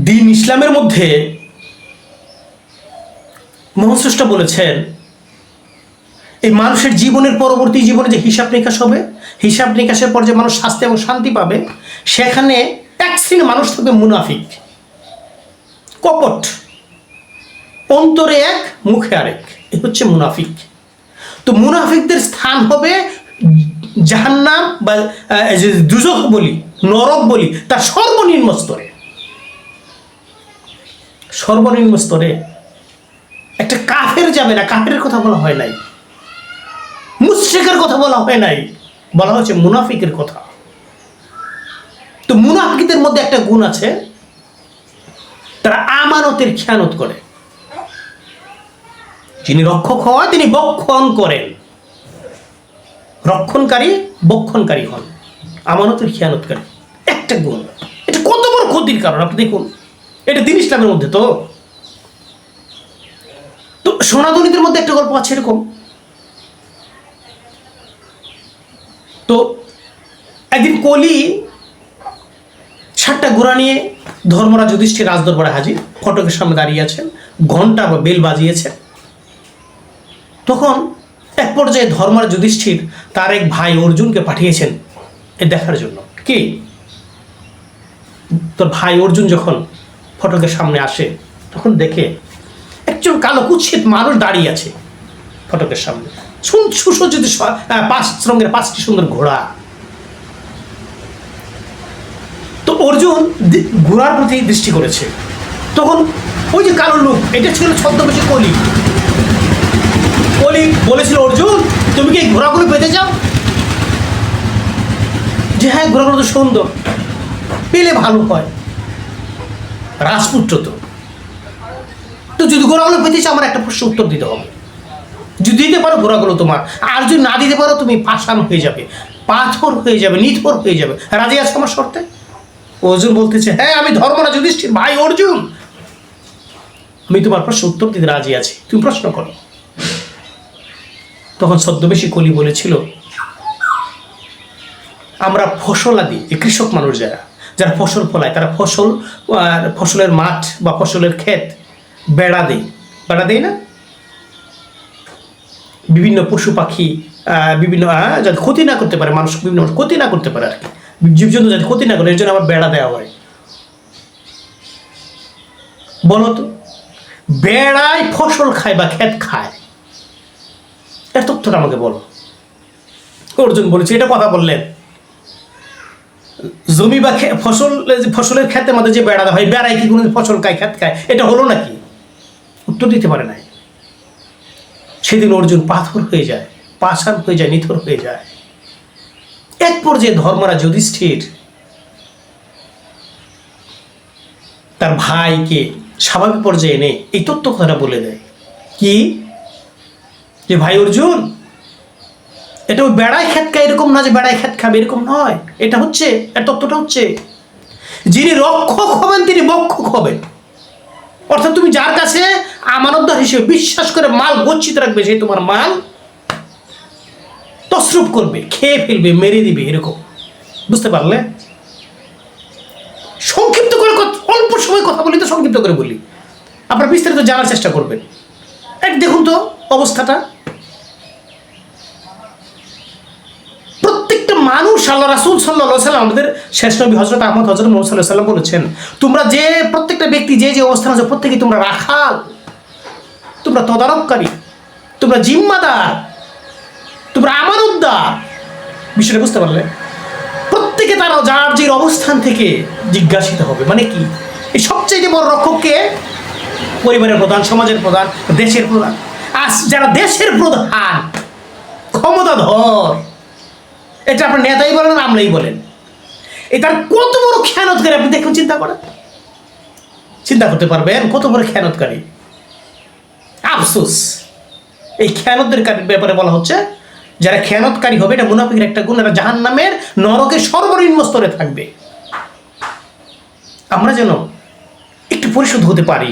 দিন ইসলামের মধ্যে মহাস্রষ্টা বলেছেন এই মানুষের জীবনের পরবর্তী জীবনে যে হিসাব নিকাশ হবে, হিসাব নিকাশের পর যে মানুষ শাস্তি এবং শান্তি পাবে, সেখানে এক শ্রেণীর মানুষ থাকবে মুনাফিক, কপট, অন্তরে এক মুখে আরেক, এ হচ্ছে মুনাফিক। তো মুনাফিকদের স্থান হবে জাহান্নাম বা দুজখ বলি, নরক বলি, তার সর্বনিম্ন স্তরে। সর্বনিম্ন স্তরে একটা কাফের যাবে না, কাফের কথা বলা হয় নাই, মুশরিকের কথা বলা হয় নাই, বলা হচ্ছে মুনাফিকের কথা। তো মুনাফিকদের মধ্যে একটা গুণ আছে, তারা আমানতের খেয়ানত করে। যিনি রক্ষক হয় তিনি বক্ষণ করেন, রক্ষণকারী বক্ষণকারী হন, আমানতের খেয়ানতকারী। একটা গুণ, এটা কত বড় ক্ষতির কারণ আপনি দেখুন। এটা দিন ইসলামের মধ্যে। তো সনাতনীদের মধ্যে একটা গল্প আছে এরকম। তো একদিন কলি 7টা ঘোড়া নিয়ে ধর্মরাজ যুধিষ্ঠির রাজদরবারে হাজির, ফটকের সামনে দাঁড়িয়ে আছেন, ঘন্টা বা বেল বাজিয়েছে। তখন এক পর্যায়ে ধর্মরাজ যুধিষ্ঠির তার এক ভাই অর্জুনকে পাঠিয়েছেন এ দেখার জন্য। কি, তোর ভাই অর্জুন যখন ফটকের সামনে আসে তখন দেখে একজন কালো কুৎসিত মানুষ দাঁড়িয়ে আছে ফটকের সামনে, সুসজ্জিত 5 রঙের 5টি সুন্দর ঘোড়া। তো অর্জুন ঘোড়ার প্রতি দৃষ্টি করেছে। তখন ওই যে কালো লোক, এটা ছিল ছদ্মবেশী কলি। কলি বলেছিল, অর্জুন তুমি কি এই ঘোড়াগুলো পেতে চাও? যে হ্যাঁ, ঘোড়াগুলো তো সুন্দর, পেলে ভালো হয়, রাজপুত্র তো যদি ঘোড়াগুলো পেতে চাও আমার একটা প্রশ্ন উত্তর দিতে হবে। যদি দিতে পারো ঘোড়াগুলো তোমার, আর যদি না দিতে পারো তুমি পাষাণ হয়ে যাবে, পাথর হয়ে যাবে, নিথর হয়ে যাবে। রাজি আছো আমার শর্তে? অর্জুন বলতেছে, হ্যাঁ আমি ধর্মরাজ যুধিষ্ঠির ভাই অর্জুন, আমি তোমার প্রশ্ন উত্তর দিতে রাজি আছি, তুমি প্রশ্ন করো। তখন ছদ্মবেশী কলি বলেছিল, আমরা ফসলাদি, এই কৃষক মানুষ যারা ফসল ফলায়, তারা ফসলের মাঠ বা ফসলের ক্ষেত বেড়া দেয় না, বিভিন্ন পশু পাখি বিভিন্ন যাতে ক্ষতি না করতে পারে, মানুষ বিভিন্ন ক্ষতি না করতে পারে আর কি, জীবজন্তু যাতে ক্ষতি না করে, এর জন্য আমার বেড়া দেওয়া হয়। বলো তো, বেড়ায় ফসল খায় বা ক্ষেত খায়, এর তথ্যটা আমাকে বলো। অর্জুন বলেছে, এটা কথা বললেন, জমি বা ফসলের ক্ষেতে মধ্যে যে বেড়া দেওয়া হয়, বেড়ায় কি কোনো ফসল খায়, ক্ষেত খায়? এটা হলো নাকি? উত্তর দিতে পারে নাই। সেদিন অর্জুন পাথর হয়ে যায়, পাষাণ হয়ে যায়, নিথর হয়ে যায়। এক পর্যায়ে ধর্মরাজ যুধিষ্ঠির তার ভাইকে স্বাভাবিক পর্যায়ে এনে এই তথ্য কথাটা বলে দেয়। কি, যে ভাই অর্জুন, এটা ওই বেড়ায় ক্ষেত খায় এরকম না, যে বেড়ায় ক্ষেত খাবে এরকম নয়। এটা হচ্ছে, এর তথ্যটা হচ্ছে, যিনি রক্ষক হবেন তিনি বক্ষক হবেন। অর্থাৎ তুমি যার কাছে আমানতদার হিসেবে বিশ্বাস করে মাল গচ্ছিত রাখবে, সে তোমার মাল তসরুপ করবে, খেয়ে ফেলবে, মেরে দিবে, এরকম। বুঝতে পারলে? সংক্ষিপ্ত করে, অল্প সময় কথা বলি তো সংক্ষিপ্ত করে বলি, আপনারা বিস্তারিত জানার চেষ্টা করবেন। দেখুন তো অবস্থাটা। প্রত্যেকটা মানুষ, আল্লাহ রাসূল সাল্লাল্লাহু আলাইহি ওয়াসাল্লাম, আমাদের শেষ নবী হযরত আহমদ হযরত মুহাম্মদ সাল্লাল্লাহু আলাইহি ওয়াসাল্লাম বলেছেন, তোমরা যে প্রত্যেকটা ব্যক্তি যে অবস্থান আছে, প্রত্যেকেই তোমরা রাখাল, তোমরা তদারককারী, তোমরা জিম্মাদার, তোমরা আমানতদার। বিষয়টা বুঝতে পারলে? প্রত্যেকে তারা যার যে অবস্থান থেকে জিজ্ঞাসিত হবে। মানে কি, এই সবচেয়ে বড় রক্ষককে পরিবারের প্রধান, সমাজের প্রধান, দেশের প্রধান। আর যারা দেশের প্রধান, ক্ষমতাধর, এটা আপনার নেতাই বলেন, আমলাই বলেন, এটার কত বড় খেয়ানতকারী আপনি দেখুন, চিন্তা করতে পারবেন কত বড় খেয়ানতকারী। আফসোস, এই খেয়ানতদের ব্যাপারে বলা হচ্ছে, যারা খেয়ানতকারী হবে, এটা মুনাফিকের একটা গুণ, এরা জাহান্নামের নরকের সর্বনিম্ন স্তরে থাকবে। আমরা যেন একটু পরিশুদ্ধ হতে পারি।